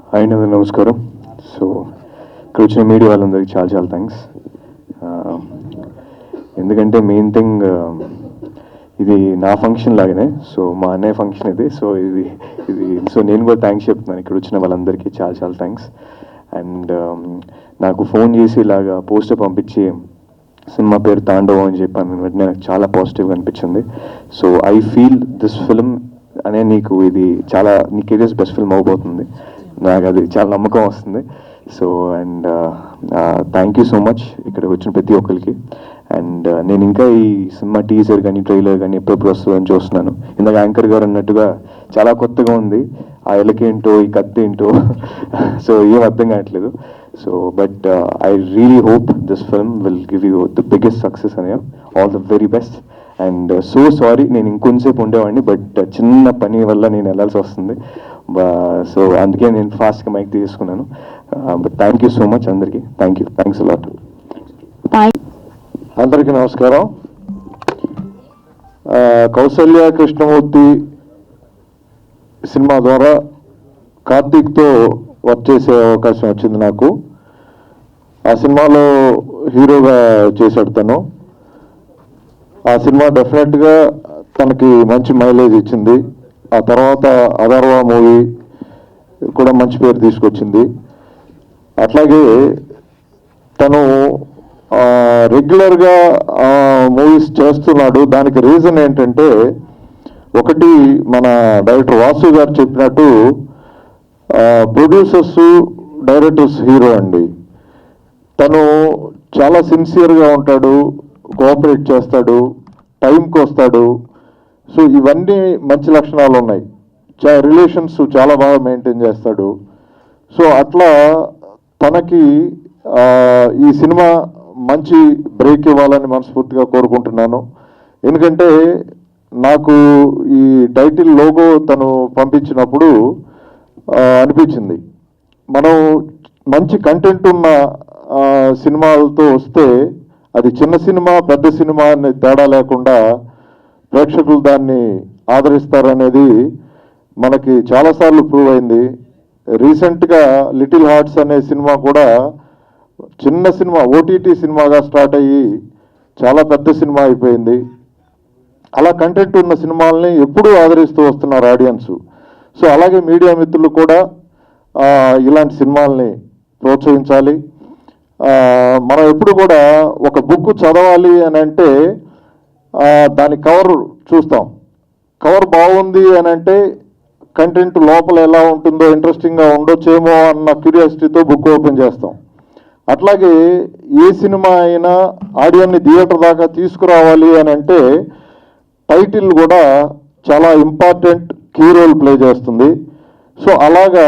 Hi నమస్కారం. So ఇక్కడ వచ్చిన మీడియా వాళ్ళందరికీ చాలా చాలా థ్యాంక్స్. ఎందుకంటే మెయిన్ థింగ్ ఇది నా ఫంక్షన్ లాగానే, సో మా అన్నయ్య ఫంక్షన్ ఇది. సో ఇది సో నేను కూడా థ్యాంక్స్ చెప్తున్నాను ఇక్కడ వచ్చిన వాళ్ళందరికీ చాలా చాలా థ్యాంక్స్. అండ్ నాకు ఫోన్ చేసి ఇలాగా పోస్టర్ పంపించి సినిమా పేరు తాండవం అని చెప్పాను వెంటనే నాకు చాలా పాజిటివ్గా అనిపించింది. So I feel this film అనే ఇది చాలా నీ కెరియర్స్ బెస్ట్ ఫిల్మ్ అవబోతుంది, నాకు అది చాలా నమ్మకం వస్తుంది. So and thank you so much ఇక్కడికి వచ్చిన ప్రతి ఒక్కరికి. అండ్ నేను ఇంకా ఈ సినిమా టీజర్ కానీ ట్రైలర్ కానీ ఎప్పుడెప్పుడు వస్తుందని చూస్తున్నాను. ఇందాక యాంకర్ గారు అన్నట్టుగా చాలా కొత్తగా ఉంది, ఆ ఎలకేంటో ఈ కత్తి ఏంటో సో ఏం అర్థం కావట్లేదు. So but I really hope this film will give you the biggest success అనే all the very best. And so sorry నేను ఇంకొంచెంసేపు ఉండేవాడిని, బట్ చిన్న పని వల్ల నేను వెళ్ళాల్సి వస్తుంది. సో అందుకే నేను ఫాస్ట్గా మైక్ తీసుకున్నాను. But thank you so much అందరికీ. Thanks a lot. అందరికీ నమస్కారం. కౌసల్య కృష్ణమూర్తి సినిమా ద్వారా కార్తీక్తో వర్క్ చేసే అవకాశం వచ్చింది నాకు. ఆ సినిమాలో హీరోగా చేశాడు తను. ఆ సినిమా డెఫినెట్గా తనకి మంచి మైలేజ్ ఇచ్చింది. ఆ తర్వాత అథర్వ మూవీ కూడా మంచి పేరు తీసుకొచ్చింది. అట్లాగే తను రెగ్యులర్గా మూవీస్ చేస్తున్నాడు. దానికి రీజన్ ఏంటంటే, ఒకటి మన డైరెక్టర్ వాసు గారు చెప్పినట్టు ప్రొడ్యూసర్స్ డైరెక్టర్స్ హీరో అండి. తను చాలా సిన్సియర్గా ఉంటాడు, కోఆపరేట్ చేస్తాడు, టైంకి వస్తాడు. సో ఇవన్నీ మంచి లక్షణాలు ఉన్నాయి. రిలేషన్స్ చాలా బాగా మెయింటైన్ చేస్తాడు. సో అట్లా తనకి ఈ సినిమా మంచి బ్రేక్ ఇవ్వాలని మనస్ఫూర్తిగా కోరుకుంటున్నాను. ఎందుకంటే నాకు ఈ టైటిల్ లోగో తను పంపించినప్పుడు అనిపించింది, మనం మంచి కంటెంట్ ఉన్న సినిమాలతో వస్తే అది చిన్న సినిమా పెద్ద సినిమా అనే తేడా లేకుండా ప్రేక్షకులు దాన్ని ఆదరిస్తారనేది మనకి చాలాసార్లు ప్రూవ్ అయింది. రీసెంట్గా లిటిల్ హార్ట్స్ అనే సినిమా కూడా చిన్న సినిమా ఓటీటీ సినిమాగా స్టార్ట్ అయ్యి చాలా పెద్ద సినిమా అయిపోయింది. అలా కంటెంట్ ఉన్న సినిమాలని ఎప్పుడూ ఆదరిస్తూ వస్తున్నారు ఆడియన్స్. సో అలాగే మీడియా మిత్రులు కూడా ఇలాంటి సినిమాల్ని ప్రోత్సహించాలి. మనం ఎప్పుడు కూడా ఒక బుక్ చదవాలి అని అంటే దాని కవర్ చూస్తాం. కవర్ బాగుంది అని అంటే కంటెంట్ లోపల ఎలా ఉంటుందో ఇంట్రెస్టింగ్గా ఉండొచ్చేమో అన్న క్యూరియాసిటీతో బుక్ ఓపెన్ చేస్తాం. అట్లాగే ఏ సినిమా అయినా ఆడియన్ని థియేటర్ దాకా తీసుకురావాలి అని అంటే టైటిల్ కూడా చాలా ఇంపార్టెంట్ కీ రోల్ ప్లే చేస్తుంది. సో అలాగా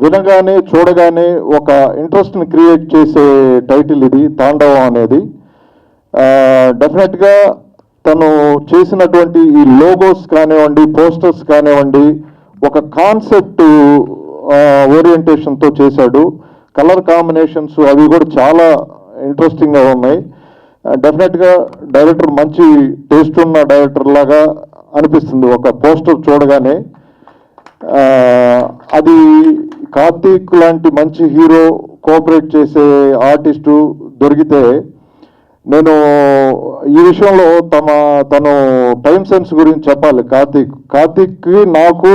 వినగానే చూడగానే ఒక ఇంట్రెస్ట్ని క్రియేట్ చేసే టైటిల్ ఇది తాండవం అనేది. డెఫినెట్గా తను చేసినటువంటి ఈ లోగోస్ కానివ్వండి, పోస్టర్స్ కానివ్వండి, ఒక కాన్సెప్ట్ ఓరియంటేషన్తో చేశాడు. కలర్ కాంబినేషన్స్ అవి కూడా చాలా ఇంట్రెస్టింగ్గా ఉన్నాయి. డెఫినెట్గా డైరెక్టర్ మంచి టేస్ట్ ఉన్న డైరెక్టర్ లాగా అనిపిస్తుంది ఒక పోస్టర్ చూడగానే. అది కార్తీక్ లాంటి మంచి హీరో కోఆపరేట్ చేసే ఆర్టిస్టు దొరికితే, నేను ఈ విషయంలో తను టైం సెన్స్ గురించి చెప్పాలి. కార్తీక్కి నాకు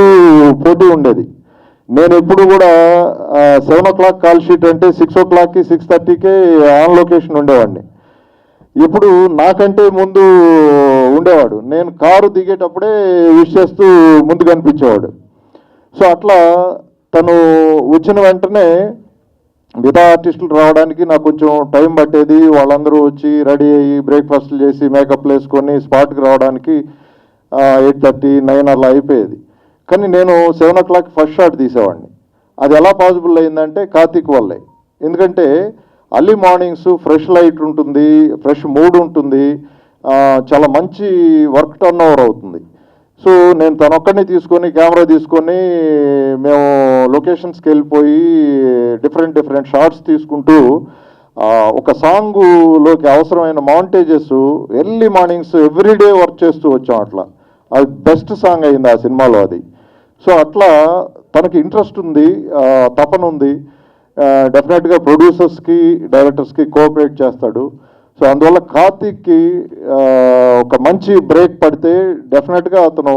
పోటీ ఉండేది. నేను ఎప్పుడు కూడా 7 o'clock కాల్ షీట్ అంటే 6 o'clockకి 6:30కే ఆన్ లొకేషన్ ఉండేవాడిని. ఇప్పుడు నాకంటే ముందు ఉండేవాడు. నేను కారు దిగేటప్పుడే విష్ చేస్తూ ముందు కనిపించేవాడు. సో అట్లా తను వచ్చిన వెంటనే మిగతా ఆర్టిస్టులు రావడానికి నాకు కొంచెం టైం పట్టేది. వాళ్ళందరూ వచ్చి రెడీ అయ్యి బ్రేక్ఫాస్ట్లు చేసి మేకప్లు వేసుకొని స్పాట్కి రావడానికి 8:30, 9 అలా అయిపోయేది. కానీ నేను 7 o'clock ఫస్ట్ షాట్ తీసేవాడిని. అది ఎలా పాసిబుల్ అయిందంటే కార్తీక్ వల్లే. ఎందుకంటే అర్లీ మార్నింగ్స్ ఫ్రెష్ లైట్ ఉంటుంది, ఫ్రెష్ మూడ్ ఉంటుంది, చాలా మంచి వర్క్ టర్న్ ఓవర్ అవుతుంది. సో నేను తనొక్కడిని తీసుకొని కెమెరా తీసుకొని మేము లొకేషన్స్కి వెళ్ళిపోయి డిఫరెంట్ షార్ట్స్ తీసుకుంటూ ఒక సాంగులోకి అవసరమైన montages early mornings everyday work చేస్తూ వచ్చాం. అట్లా అది బెస్ట్ సాంగ్ అయింది ఆ సినిమాలో అది. సో అట్లా తనకి ఇంట్రెస్ట్ ఉంది, తపన ఉంది. డెఫినెట్గా ప్రొడ్యూసర్స్కి డైరెక్టర్స్కి కోఆపరేట్ చేస్తాడు. సో అందువల్ల కార్తీక్కి ఒక మంచి బ్రేక్ పడితే డెఫినెట్గా అతను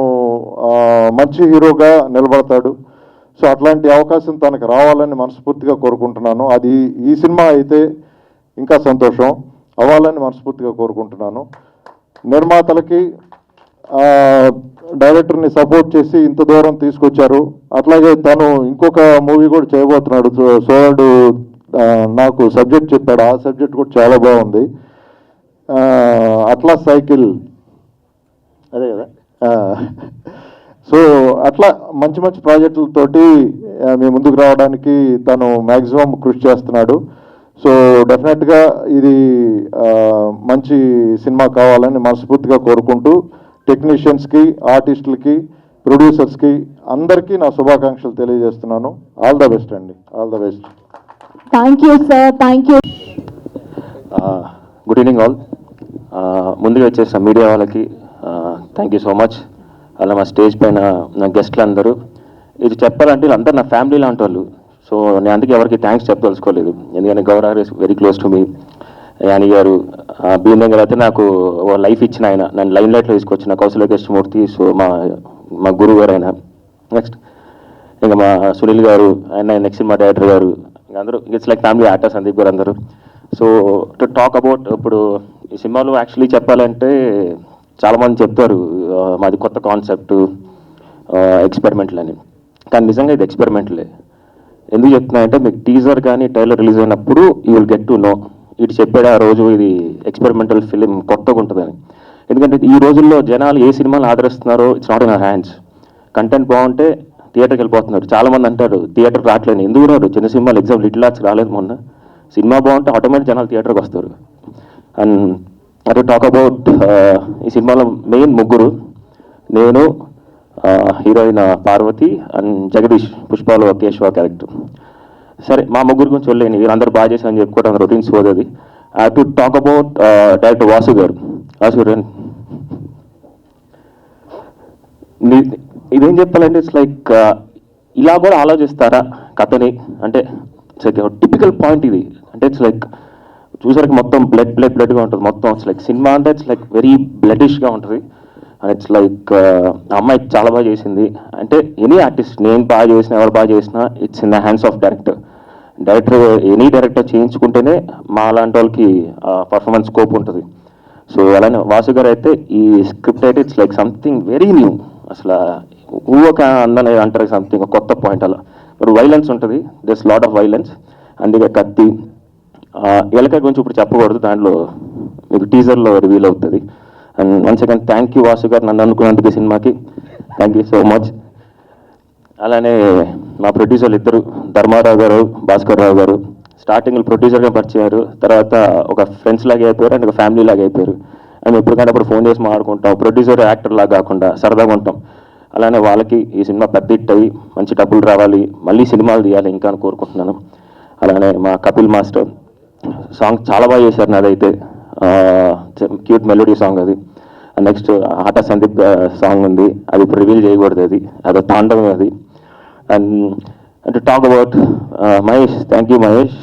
మంచి హీరోగా నిలబడతాడు. సో అట్లాంటి అవకాశం తనకు రావాలని మనస్ఫూర్తిగా కోరుకుంటున్నాను. అది ఈ సినిమా అయితే ఇంకా సంతోషం, అవ్వాలని మనస్ఫూర్తిగా కోరుకుంటున్నాను. నిర్మాతలకి డైరెక్టర్ని సపోర్ట్ చేసి ఇంత దూరం తీసుకొచ్చారు. అట్లాగే తను ఇంకొక మూవీ కూడా చేయబోతున్నాడు. సోదరుడు నాకు సబ్జెక్ట్ చెప్పాడు, ఆ సబ్జెక్ట్ కూడా చాలా బాగుంది. అట్లా సైకిల్ అదే కదా. సో అట్లా మంచి మంచి ప్రాజెక్టులతోటి మీ ముందుకు రావడానికి తను మ్యాక్సిమం కృషి చేస్తున్నాడు. సో డెఫినెట్గా ఇది మంచి సినిమా కావాలని మనస్ఫూర్తిగా కోరుకుంటూ టెక్నీషియన్స్కి, ఆర్టిస్టులకి, ప్రొడ్యూసర్స్కి అందరికీ నా శుభాకాంక్షలు తెలియజేస్తున్నాను. ఆల్ ద బెస్ట్ అండి, all the best. Thank you sir, thank you. Good evening all. ముందుగా వచ్చేసిన మీడియా వాళ్ళకి థ్యాంక్ యూ సో మచ్. అలా మా స్టేజ్ పైన నా గెస్ట్లు అందరూ, ఇది చెప్పాలంటే వీళ్ళందరూ నా ఫ్యామిలీ లాంటి వాళ్ళు. సో నేను అందుకే ఎవరికి థ్యాంక్స్ చెప్పదలుచుకోలేదు, ఎందుకంటే Gaurav is very close to me. Yani గారు, భీమేం గారు అయితే నాకు లైఫ్ ఇచ్చిన ఆయన, నన్ను లైన్ లైట్లో తీసుకొచ్చిన కౌశల్య కృష్ణమూర్తి. సో మా గురువు గారు ఆయన. నెక్స్ట్ ఇంకా మా సునీల్ గారు, ఆయన నెక్స్ట్ సినిమా డైరెక్టర్ గారు, ఇంకా అందరూ it's like family actor, Sandeep గారు అందరూ. సో టు టాక్ అబౌట్ ఇప్పుడు ఈ సినిమాలో యాక్చువల్లీ చెప్పాలంటే చాలామంది చెప్తారు మాది కొత్త కాన్సెప్ట్, ఎక్స్పెరిమెంట్లు అని. కానీ నిజంగా ఇది ఎక్స్పెరిమెంట్లే. ఎందుకు చెప్తున్నానంటే మీకు టీజర్ కానీ ట్రైలర్ రిలీజ్ అయినప్పుడు you will get to know ఇటు చెప్పాడు ఆ రోజు ఇది ఎక్స్పెరిమెంటల్ ఫిలిం కొత్తగా ఉంటుందని. ఎందుకంటే ఈ రోజుల్లో జనాలు ఏ సినిమాలు ఆదరిస్తున్నారో it's not in our hands. Content బాగుంటే థియేటర్కి వెళ్ళిపోతున్నారు. చాలామంది అంటారు థియేటర్ రావట్లేదు, ఎందుకు రారు? చిన్న సినిమాలు ఎగ్జామ్ లిటిల్ ఆర్ట్స్ రాలేదు మొన్న. సినిమా బాగుంటే ఆటోమేటిక్ జనాలు థియేటర్కి వస్తారు. అండ్ అటు టాక్ అబౌట్ ఈ సినిమాలో మెయిన్ ముగ్గురు, నేను, హీరోయిన్ పార్వతి అండ్ జగదీష్, పుష్పాలో కేశవ క్యారెక్టర్. సరే మా ముగ్గురు గురించి వెళ్ళలేని వీళ్ళందరూ బాగా చేశారని చెప్పుకోవడం రొటీన్ సోదది. To talk about director Vasu గారు. వాసు గారు ఇదేం చెప్పాలంటే ఇట్స్ లైక్ ఇలా కూడా ఆలోచిస్తారా కథని అంటే టిపికల్ పాయింట్ ఇది. అంటే ఇట్స్ లైక్ చూసరికి మొత్తం బ్లడ్గా ఉంటుంది మొత్తం. ఇట్స్ లైక్ సినిమా అంటే ఇట్స్ లైక్ వెరీ బ్లడిష్గా ఉంటుంది. అండ్ ఇట్స్ లైక్ అమ్మాయి చాలా బాగా చేసింది. అంటే ఎనీ ఆర్టిస్ట్, నేను బాగా చేసిన ఎవరు బాగా చేసినా it's in the hands of director. Any director చేయించుకుంటేనే మా లాంటి వాళ్ళకి పర్ఫార్మెన్స్ స్కోప్ ఉంటుంది. సో అలానే వాసు గారు అయితే ఈ స్క్రిప్ట్ అయితే it's like something very new. అసలు ఊహక అందని అంటారు సంథింగ్ కొత్త పాయింట్. అలా ఇప్పుడు వైలెన్స్ ఉంటుంది, దిస్ లాట్ ఆఫ్ వైలెన్స్. అందుకే కత్తి ఎలక గురించి ఇప్పుడు చెప్పకూడదు, దాంట్లో మీకు టీజర్లో రివీల్ అవుతుంది. And once again thank you Vasu గారు నన్ను అనుకున్నందుకు సినిమాకి. Thank you so much. అలానే మా ప్రొడ్యూసర్లు ఇద్దరు, ధర్మారావు గారు, భాస్కర్ రావు గారు. స్టార్టింగ్లో ప్రొడ్యూసర్గా పరిచయారు, తర్వాత ఒక ఫ్రెండ్స్ లాగా అయిపోయారు అండ్ ఒక ఫ్యామిలీ లాగా అయిపోయారు. మేము ఎప్పటికంటే అప్పుడు ఫోన్ చేసి మాట్లాడుకుంటాం, ప్రొడ్యూసర్ యాక్టర్ లాగా కాకుండా సరదాగా ఉంటాం. అలానే వాళ్ళకి ఈ సినిమా పెద్ద హిట్ అయ్యి మంచి డబ్బులు రావాలి, మళ్ళీ సినిమాలు తీయాలి ఇంకా అని కోరుకుంటున్నాను. అలానే మా కపిల్ మాస్టర్ సాంగ్ చాలా బాగా చేశారు, నాదైతే క్యూట్ మెలోడీ సాంగ్ అది. నెక్స్ట్ ఆటా సందీప్ సాంగ్ ఉంది, అది ఇప్పుడు రివీల్ చేయకూడదు, అదో తాండవం అది. And talk about Mahesh, thank you Mahesh.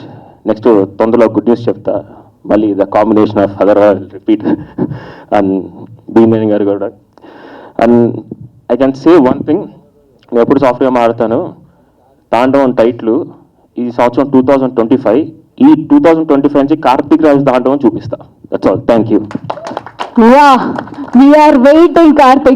Next తొందరలో గుడ్ న్యూస్ చెప్తా, మళ్ళీ the combination of other repeat and Bheems గారు కూడా. And I can say one thing, నేను ఎప్పుడు సాఫ్ట్వేర్ మాడతాను, తాండవం టైట్లు ఈ సంవత్సరం 2025, ఈ 2025 నుంచి కార్తీక్ రాజ్ తాండవం చూపిస్తా. That's all, thank you. We are waiting, Karthik.